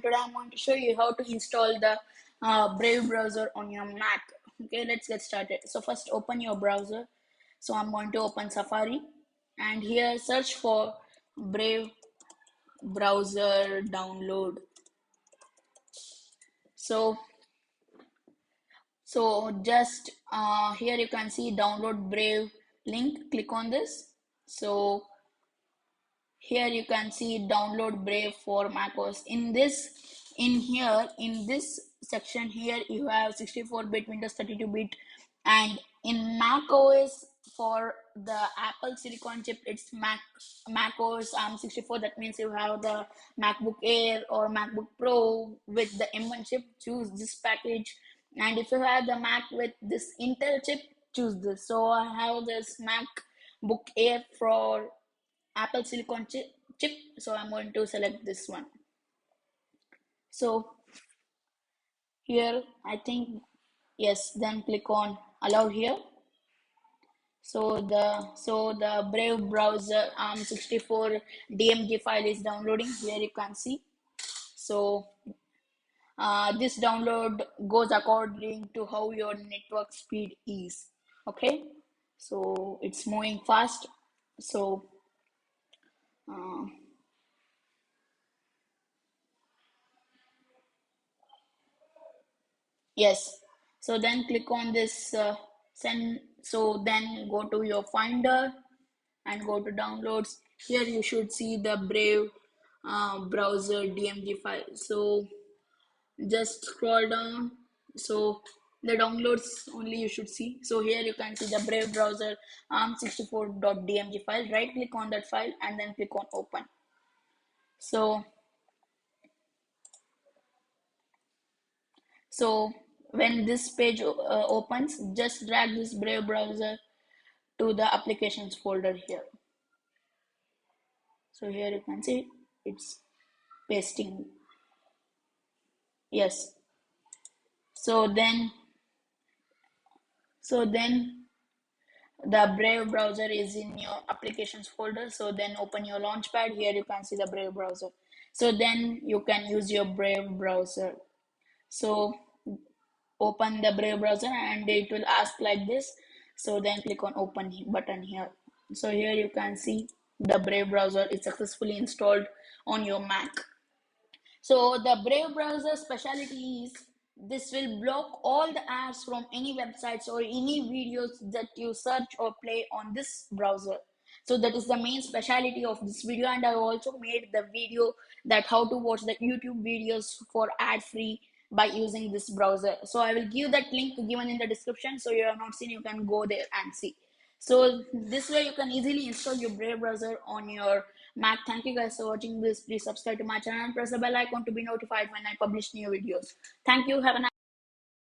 today I'm going to show you how to install the Brave browser on your Mac. Okay, let's get started. So first open your browser. So I'm going to open Safari and here search for Brave browser download. So just here you can see download Brave link. Click on this. So here you can see download Brave for macOS. In this section here you have 64-bit, Windows 32-bit, and in macOS for the Apple Silicon chip it's macOS ARM64. That means you have the MacBook Air or MacBook Pro with the M1 chip, choose this package. And if you have the Mac with this Intel chip, choose this. So I have this MacBook Air for Apple Silicon chip, so I'm going to select this one. So here I think yes, then click on allow here. So the Brave browser ARM64 DMG file is downloading. Here you can see. So this download goes according to how your network speed is. Okay, so it's moving fast. So yes, so then click on this send. So then go to your Finder and go to downloads. Here you should see the Brave browser DMG file. So just scroll down. So the downloads only you should see. So here you can see the Brave browser arm64.dmg file. Right click on that file and then click on open. So when this page opens, just drag this Brave browser to the applications folder here. So here you can see it's pasting. Yes. So then the Brave browser is in your applications folder. So then open your launchpad. Here you can see the Brave browser. So then you can use your Brave browser. So open the Brave browser and it will ask like this. So then click on open button here. So here you can see the Brave browser is successfully installed on your Mac. So the Brave browser specialty is this will block all the ads from any websites or any videos that you search or play on this browser. So that is the main specialty of this video, and I also made the video that how to watch the YouTube videos for ad free by using this browser. So I will give that link given in the description. So you have not seen, you can go there and see. So this way you can easily install your Brave browser on your Mac. Thank you guys for watching this. Please subscribe to my channel and press the bell icon to be notified when I publish new videos. Thank you. Have a nice